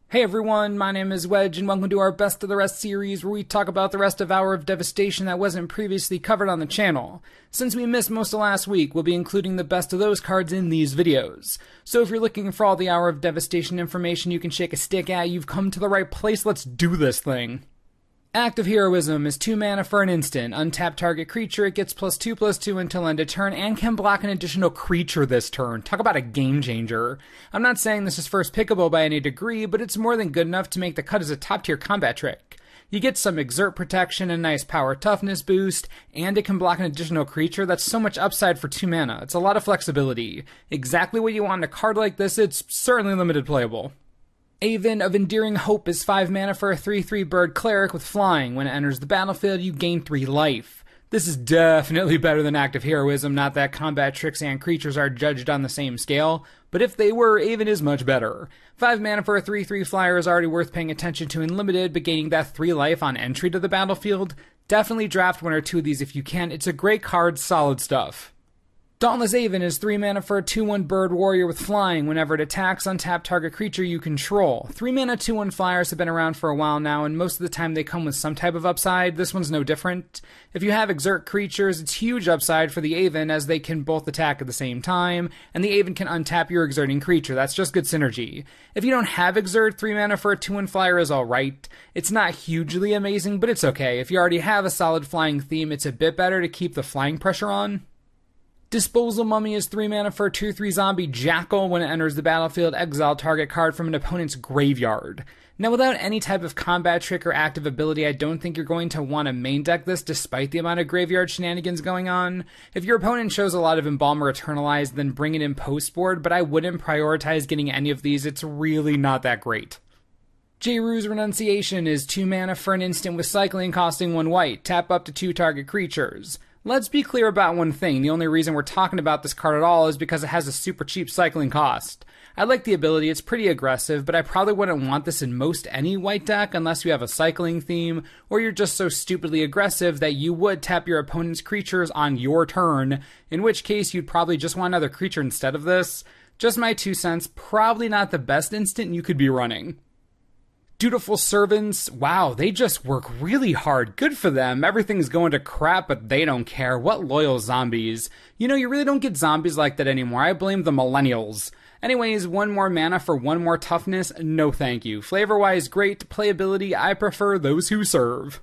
Hey everyone, my name is Wedge, and welcome to our Best of the Rest series, where we talk about the rest of Hour of Devastation that wasn't previously covered on the channel. Since we missed most of last week, we'll be including the best of those cards in these videos. So if you're looking for all the Hour of Devastation information you can shake a stick at, you've come to the right place. Let's do this thing. Act of Heroism is 2 mana for an instant. Untap target creature, it gets +2/+2 until end of turn, and can block an additional creature this turn. Talk about a game changer. I'm not saying this is first pickable by any degree, but it's more than good enough to make the cut as a top tier combat trick. You get some exert protection, a nice power toughness boost, and it can block an additional creature. That's so much upside for 2 mana. It's a lot of flexibility. Exactly what you want in a card like this. It's certainly limited playable. Aven of Endearing Hope is 5 mana for a 3/3 bird cleric with flying. When it enters the battlefield, you gain 3 life. This is definitely better than Act of Heroism, not that combat tricks and creatures are judged on the same scale, but if they were, Aven is much better. 5 mana for a 3/3 flyer is already worth paying attention to in Limited, but gaining that 3 life on entry to the battlefield? Definitely draft 1 or 2 of these if you can. It's a great card, solid stuff. Dauntless Aven is 3 mana for a 2/1 bird warrior with flying. Whenever it attacks, untap target creature you control. 3 mana 2/1 flyers have been around for a while now, and most of the time they come with some type of upside. This one's no different. If you have exert creatures, it's huge upside for the Aven, as they can both attack at the same time, and the Aven can untap your exerting creature. That's just good synergy. If you don't have exert, 3 mana for a 2/1 flyer is alright. It's not hugely amazing, but it's okay. If you already have a solid flying theme, it's a bit better to keep the flying pressure on. Disposal Mummy is 3 mana for a 2/3 zombie jackal. When it enters the battlefield, exile target card from an opponent's graveyard. Now, without any type of combat trick or active ability, I don't think you're going to want to main deck this despite the amount of graveyard shenanigans going on. If your opponent shows a lot of Embalm or Eternalize, then bring it in post-board, but I wouldn't prioritize getting any of these. It's really not that great. Jayru's Renunciation is 2 mana for an instant with cycling costing 1 white. Tap up to 2 target creatures. Let's be clear about one thing. The only reason we're talking about this card at all is because it has a super cheap cycling cost. I like the ability, it's pretty aggressive, but I probably wouldn't want this in most any white deck unless you have a cycling theme, or you're just so stupidly aggressive that you would tap your opponent's creatures on your turn, in which case you'd probably just want another creature instead of this. Just my 2 cents, probably not the best instant you could be running. Dutiful Servants, wow, they just work really hard. Good for them. Everything's going to crap, but they don't care. What loyal zombies. You know, you really don't get zombies like that anymore. I blame the millennials. Anyways, 1 more mana for 1 more toughness? No thank you. Flavor-wise, great. Playability, I prefer those who serve.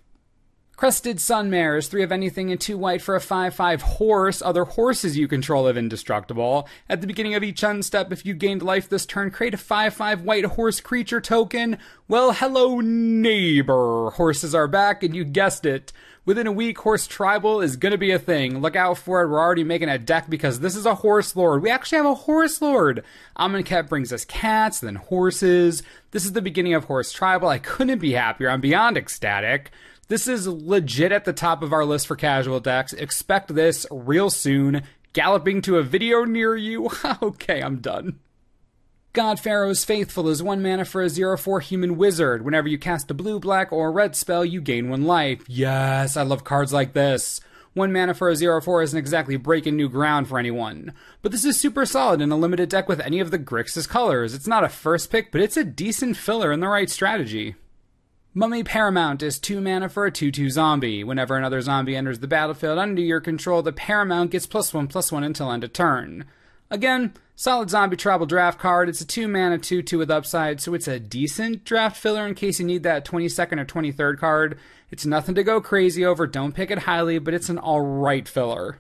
Crested Sunmare is 3 of anything and 2 white for a 5/5 horse. Other horses you control have indestructible. At the beginning of each end step, if you gained life this turn, create a 5/5 white horse creature token. Well, hello neighbor. Horses are back, and you guessed it. Within a week, Horse Tribal is gonna be a thing. Look out for it. We're already making a deck because this is a Horse Lord. We actually have a Horse Lord. Amonkhet brings us cats, then horses. This is the beginning of Horse Tribal. I couldn't be happier. I'm beyond ecstatic. This is legit at the top of our list for casual decks. Expect this real soon. Galloping to a video near you. Okay, I'm done. God Pharaoh's Faithful is 1 mana for a 0/4 human wizard. Whenever you cast a blue, black, or red spell, you gain 1 life. Yes, I love cards like this. 1 mana for a 0/4 isn't exactly breaking new ground for anyone. But this is super solid in a limited deck with any of the Grixis colors. It's not a first pick, but it's a decent filler in the right strategy. Mummy Paramount is 2 mana for a 2/2 zombie. Whenever another zombie enters the battlefield under your control, the Paramount gets +1/+1 until end of turn. Again, solid zombie tribal draft card. It's a 2 mana 2/2 with upside, so it's a decent draft filler in case you need that 22nd or 23rd card. It's nothing to go crazy over, don't pick it highly, but it's an alright filler.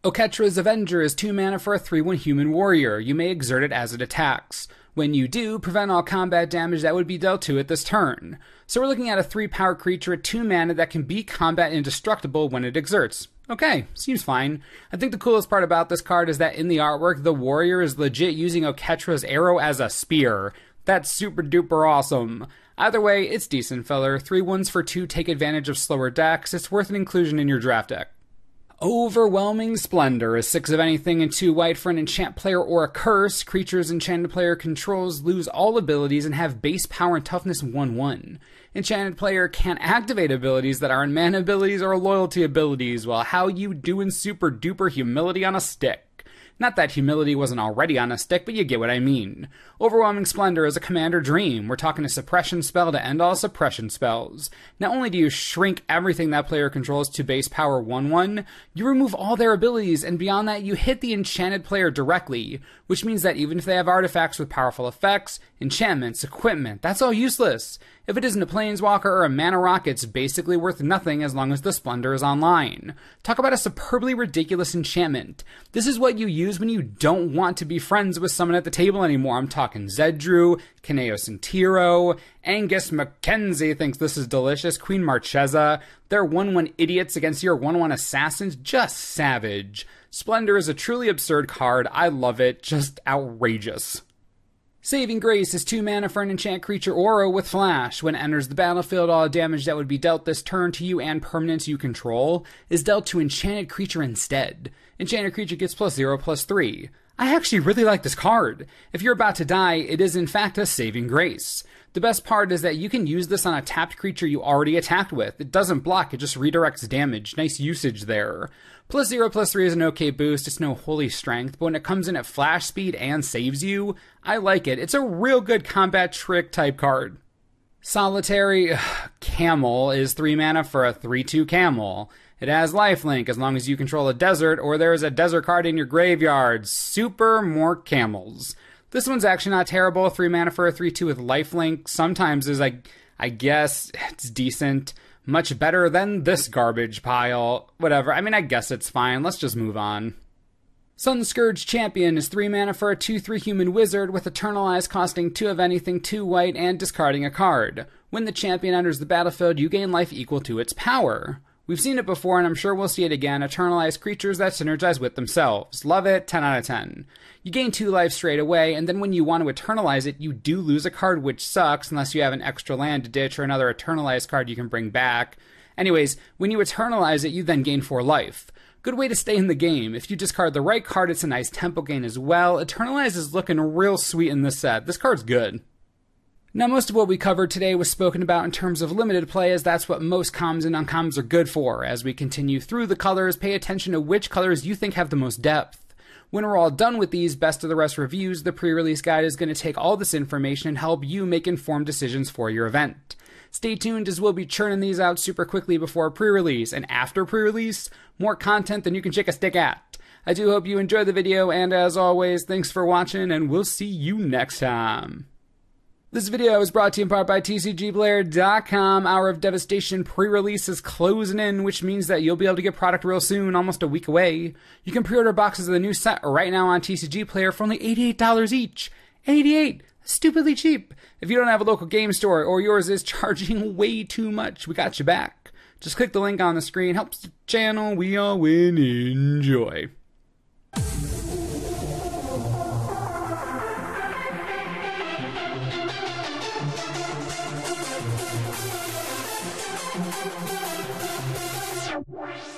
Oketra's Avenger is 2 mana for a 3/1 human warrior. You may exert it as it attacks. When you do, prevent all combat damage that would be dealt to it this turn. So we're looking at a 3-power creature at 2 mana that can be combat indestructible when it exerts. Okay, seems fine. I think the coolest part about this card is that in the artwork, the warrior is legit using Oketra's arrow as a spear. That's super duper awesome. Either way, it's decent filler. 3/1s for 2 take advantage of slower decks. It's worth an inclusion in your draft deck. Overwhelming Splendor is 6 of anything and 2 white for an enchant player or a curse. Creatures enchanted player controls lose all abilities and have base power and toughness 1/1. Enchanted player can't activate abilities that aren't mana abilities or loyalty abilities. Well, how you doing, super duper humility on a stick? Not that humility wasn't already on a stick, but you get what I mean. Overwhelming Splendor is a commander dream. We're talking a suppression spell to end all suppression spells. Not only do you shrink everything that player controls to base power 1/1, you remove all their abilities, and beyond that you hit the enchanted player directly, which means that even if they have artifacts with powerful effects, enchantments, equipment, that's all useless. If it isn't a planeswalker or a mana rock, it's basically worth nothing as long as the Splendor is online. Talk about a superbly ridiculous enchantment. This is what you use when you don't want to be friends with someone at the table anymore. I'm talking Zedru, Kaneos and Tiro, Angus Mackenzie thinks this is delicious, Queen Marchesa. They're 1/1 idiots against your 1/1 assassins, just savage. Splendor is a truly absurd card, I love it, just outrageous. Saving Grace is 2 mana for an enchant creature Aura with Flash. When it enters the battlefield, all damage that would be dealt this turn to you and permanents you control is dealt to enchanted creature instead. Enchanted creature gets +0/+3. I actually really like this card. If you're about to die, it is in fact a Saving Grace. The best part is that you can use this on a tapped creature you already attacked with. It doesn't block, it just redirects damage. Nice usage there. +0/+3 is an okay boost, it's no holy strength, but when it comes in at flash speed and saves you, I like it. It's a real good combat trick type card. Solitary Camel is 3 mana for a 3/2 camel. It has lifelink as long as you control a desert or there is a desert card in your graveyard. Super more camels. This one's actually not terrible. 3 mana for a 3/2 with lifelink sometimes is, I guess, it's decent. Much better than this garbage pile. Whatever, I mean, I guess it's fine. Let's just move on. Sunscourge Champion is 3 mana for a 2/3 human wizard with Eternalize costing 2 of anything, 2 white, and discarding a card. When the champion enters the battlefield, you gain life equal to its power. We've seen it before, and I'm sure we'll see it again. Eternalize creatures that synergize with themselves. Love it, 10 out of 10. You gain 2 life straight away, and then when you want to Eternalize it, you do lose a card, which sucks, unless you have an extra land to ditch or another Eternalize card you can bring back. Anyways, when you Eternalize it, you then gain 4 life. Good way to stay in the game. If you discard the right card, it's a nice tempo gain as well. Eternalize is looking real sweet in this set. This card's good. Now, most of what we covered today was spoken about in terms of limited play, as that's what most commons and uncommons are good for. As we continue through the colors, pay attention to which colors you think have the most depth. When we're all done with these Best of the Rest reviews, the pre-release guide is going to take all this information and help you make informed decisions for your event. Stay tuned, as we'll be churning these out super quickly before pre-release, and after pre-release, more content than you can shake a stick at. I do hope you enjoyed the video, and as always, thanks for watching, and we'll see you next time. This video is brought to you in part by TCGplayer.com. Hour of Devastation pre-release is closing in, which means that you'll be able to get product real soon, almost a week away. You can pre-order boxes of the new set right now on TCG Player for only $88 each. $88! Stupidly cheap. If you don't have a local game store or yours is charging way too much, we got you back. Just click the link on the screen. Helps the channel. We all win. Enjoy. What?